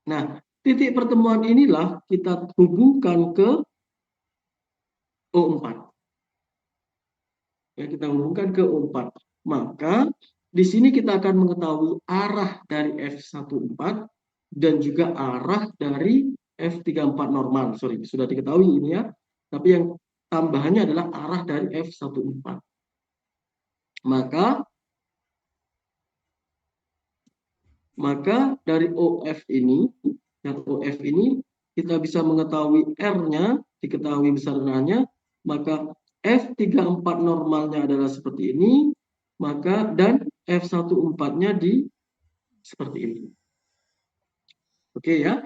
Nah, titik pertemuan inilah kita hubungkan ke O4. Ya, kita hubungkan ke O4. Maka di sini kita akan mengetahui arah dari F14 dan juga arah dari F34 normal. Sorry, sudah diketahui ini, ya. Tapi yang tambahannya adalah arah dari F14. Maka dari OF ini, yang OF ini kita bisa mengetahui R-nya, diketahui besarannya, maka F34 normalnya adalah seperti ini, maka dan F14-nya seperti ini. Oke, ya.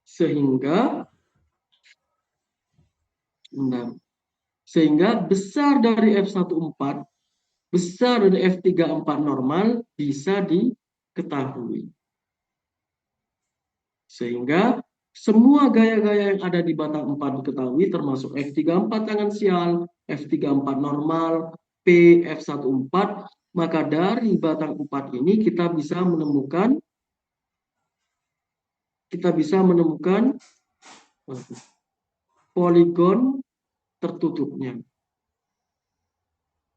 Sehingga besar dari F14, besar dari F34 normal bisa diketahui. Sehingga semua gaya-gaya yang ada di batang 4 diketahui, termasuk F34 tangensial, F34 normal, P, F14, maka dari batang 4 ini kita bisa menemukan poligon tertutupnya.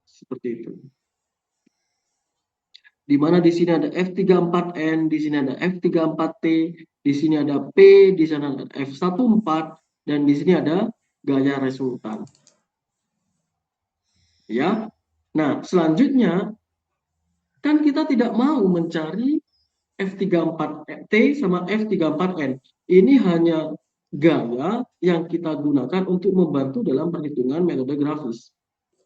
Seperti itu. Di mana di sini ada F34N, di sini ada F34T, di sini ada P, di sana ada F14, dan di sini ada gaya resultan. Ya. Nah, selanjutnya kan kita tidak mau mencari F34T sama F34N. Ini hanya gaya yang kita gunakan untuk membantu dalam perhitungan metode grafis.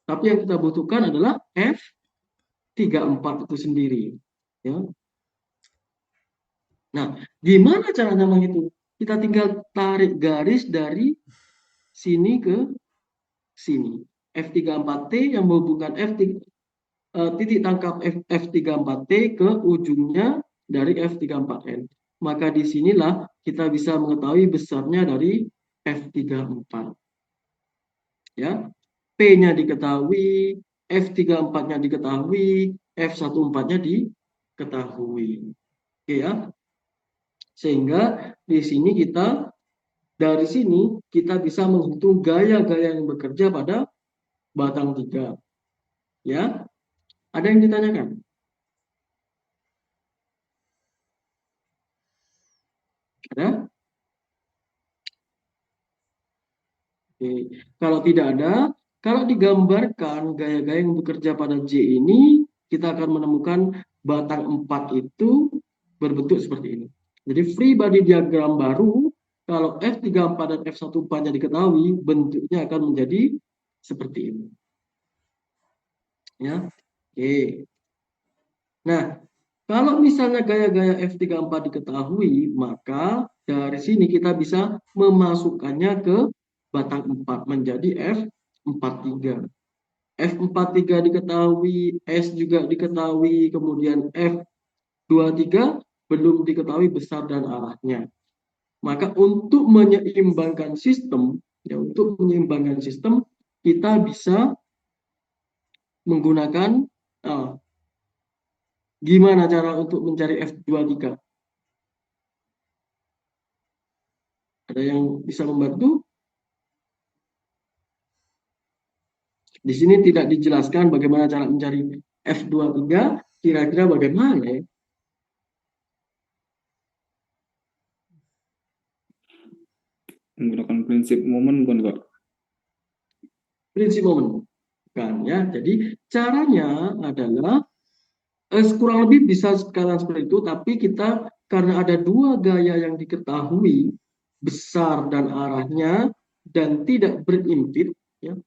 Tapi yang kita butuhkan adalah F34 itu sendiri. Ya. Nah, gimana caranya menghitung? Kita tinggal tarik garis dari sini ke sini. F34T yang menghubungkan titik tangkap F34T ke ujungnya dari F34N. Maka disinilah kita bisa mengetahui besarnya dari F34. Ya, P-nya diketahui, F34-nya diketahui, F14-nya diketahui. Oke ya. Sehingga di sini dari sini kita bisa menghitung gaya-gaya yang bekerja pada batang 3. Ya. Ada yang ditanyakan? Ada? Oke. Kalau tidak ada, kalau digambarkan gaya-gaya yang bekerja pada J ini, kita akan menemukan batang 4 itu berbentuk seperti ini. Jadi free body diagram baru, kalau F34 dan F14-nya diketahui, bentuknya akan menjadi seperti ini. Ya. Oke. Nah, kalau misalnya gaya-gaya F34 diketahui, maka dari sini kita bisa memasukkannya ke batang 4 menjadi F43. F43 diketahui, S juga diketahui, kemudian F23 belum diketahui besar dan arahnya. Maka untuk menyeimbangkan sistem, kita bisa menggunakan gimana cara untuk mencari F23? Ada yang bisa membantu? Di sini tidak dijelaskan bagaimana cara mencari F23, kira-kira bagaimana ya? Menggunakan prinsip momen bukan Kak? Prinsip momen. Kan, ya. Jadi caranya adalah kurang lebih bisa sekarang seperti itu, tapi kita karena ada dua gaya yang diketahui, besar dan arahnya, dan tidak berimpit, ya,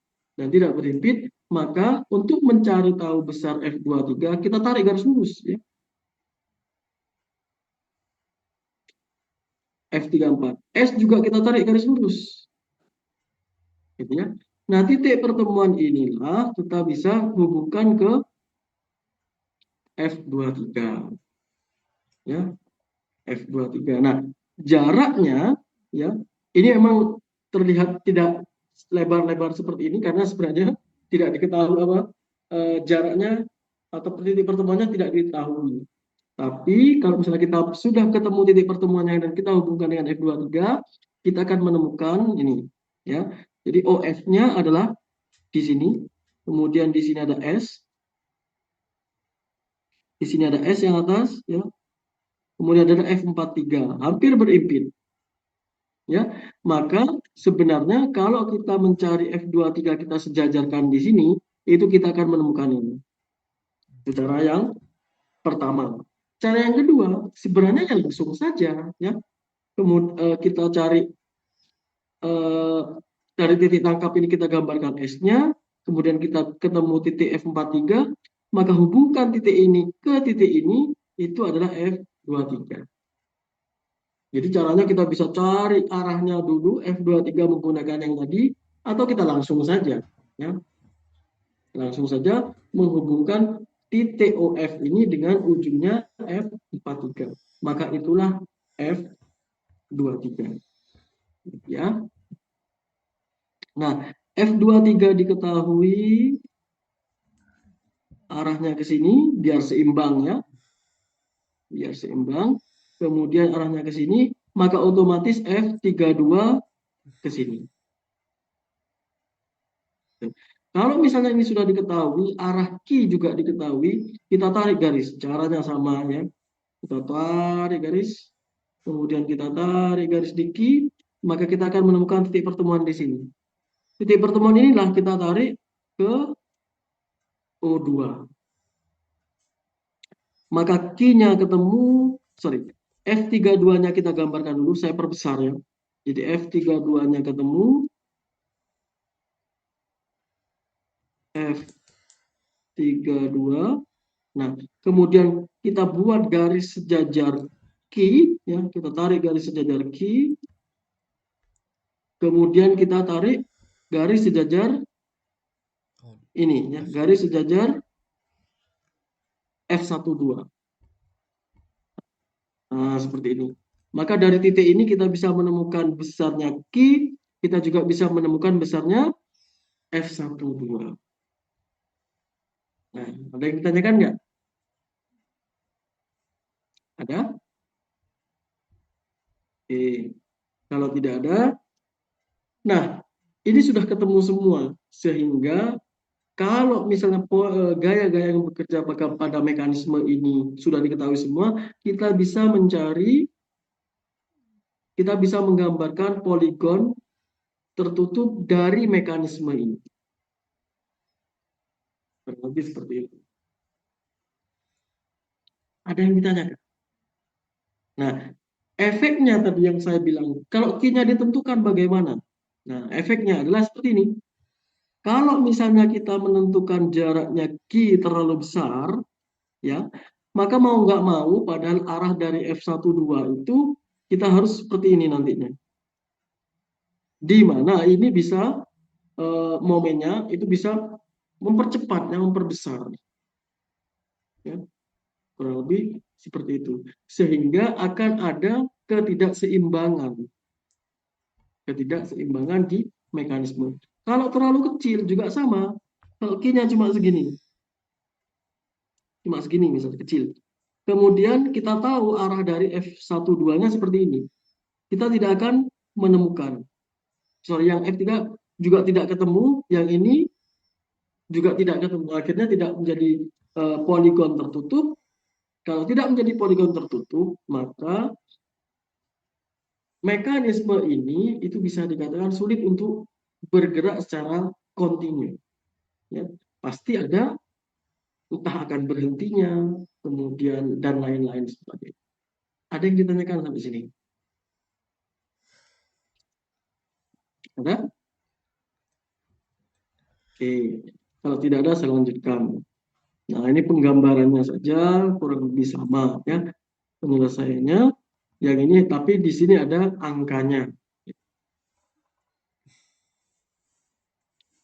maka untuk mencari tahu besar F23, kita tarik garis lurus, ya. F34. S juga kita tarik garis lurus. Gitu ya. Nah, titik pertemuan inilah kita bisa hubungkan ke F23. Ya. F23. Nah, jaraknya ya, ini memang terlihat tidak lebar-lebar seperti ini karena sebenarnya tidak diketahui jaraknya atau titik pertemuannya tidak diketahui. Tapi kalau misalnya kita sudah ketemu titik pertemuannya dan kita hubungkan dengan F23, kita akan menemukan ini, ya. Jadi OF-nya adalah di sini, kemudian di sini ada S, di sini ada S yang atas, ya. Kemudian ada F43, hampir berimpit. Ya, maka sebenarnya kalau kita mencari F23 kita sejajarkan di sini, itu kita akan menemukan ini. Itu cara yang pertama. Cara yang kedua, sebenarnya yang langsung saja, ya. Kemudian kita cari dari titik tangkap ini kita gambarkan S-nya, kemudian kita ketemu titik F43, maka hubungkan titik ini ke titik ini, itu adalah F23. Jadi caranya kita bisa cari arahnya dulu, F23 menggunakan yang tadi, atau kita langsung saja, ya. Langsung saja menghubungkan titik OF ini dengan ujungnya F43. Maka itulah F23. Ya. Nah, F23 diketahui arahnya ke sini biar seimbang, ya. Biar seimbang. Kemudian arahnya ke sini, maka otomatis F32 ke sini. Kalau misalnya ini sudah diketahui, arah Q juga diketahui, kita tarik garis. Caranya sama, ya. Kita tarik garis, kemudian kita tarik garis di Q, maka kita akan menemukan titik pertemuan di sini. Titik pertemuan inilah kita tarik ke O2. Maka Q-nya ketemu, F32-nya kita gambarkan dulu, saya perbesar ya. Jadi F32-nya ketemu, F32. Nah, kemudian kita buat garis sejajar Q, ya, kita tarik garis sejajar Q. Kemudian kita tarik garis sejajar ini, ya, garis sejajar F12. Nah, seperti ini. Maka dari titik ini kita bisa menemukan besarnya Q, kita juga bisa menemukan besarnya F12. Nah, ada yang ditanyakan nggak? Ada? Oke. Kalau tidak ada, nah, ini sudah ketemu semua. Sehingga kalau misalnya gaya-gaya yang bekerja pada mekanisme ini sudah diketahui semua, kita bisa menggambarkan poligon tertutup dari mekanisme ini. Lebih seperti itu. Ada yang ditanyakan? Nah, efeknya tadi yang saya bilang, kalau Q-nya ditentukan bagaimana? Nah, efeknya adalah seperti ini. Kalau misalnya kita menentukan jaraknya Q terlalu besar, ya, maka mau nggak mau, padahal arah dari F12 itu kita harus seperti ini nantinya. Di mana ini bisa momennya itu bisa mempercepat, memperbesar. Ya, kurang lebih seperti itu. Sehingga akan ada ketidakseimbangan di mekanisme. Kalau terlalu kecil juga sama. Kalau Q-nya cuma segini misalnya kecil. Kemudian kita tahu arah dari F12-nya seperti ini. Kita tidak akan menemukan. Yang F3 juga tidak ketemu, yang ini juga tidak ketemu. Akhirnya tidak menjadi poligon tertutup. Kalau tidak menjadi poligon tertutup, maka mekanisme ini itu bisa dikatakan sulit untuk bergerak secara kontinu. Ya, pasti ada, entah akan berhentinya, kemudian dan lain-lain sebagainya. Ada yang ditanyakan sampai sini? Ada? Oke, kalau tidak ada saya lanjutkan. Nah, ini penggambarannya saja kurang lebih sama ya penyelesaiannya. Yang ini tapi di sini ada angkanya.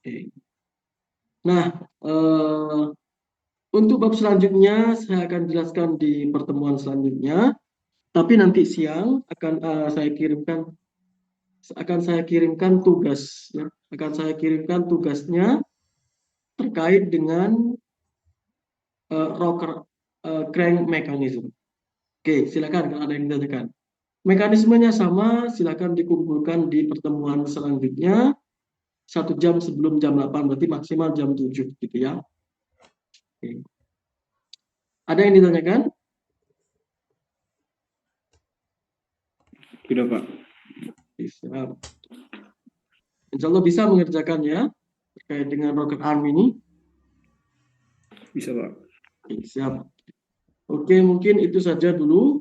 Oke. Nah, untuk bab selanjutnya saya akan jelaskan di pertemuan selanjutnya. Tapi nanti siang akan saya kirimkan tugas, ya. Akan saya kirimkan tugasnya terkait dengan rocker crank mechanism. Oke, silakan kalau ada yang ditanyakan. Mekanismenya sama, silakan dikumpulkan di pertemuan selanjutnya 1 jam sebelum jam 8, berarti maksimal jam 7 gitu ya. Oke. Ada yang ditanyakan? Sudah, Pak. Siap. Insya Allah bisa mengerjakannya terkait dengan rocket arm ini. Bisa, Pak. Oke, siap. Oke, mungkin itu saja dulu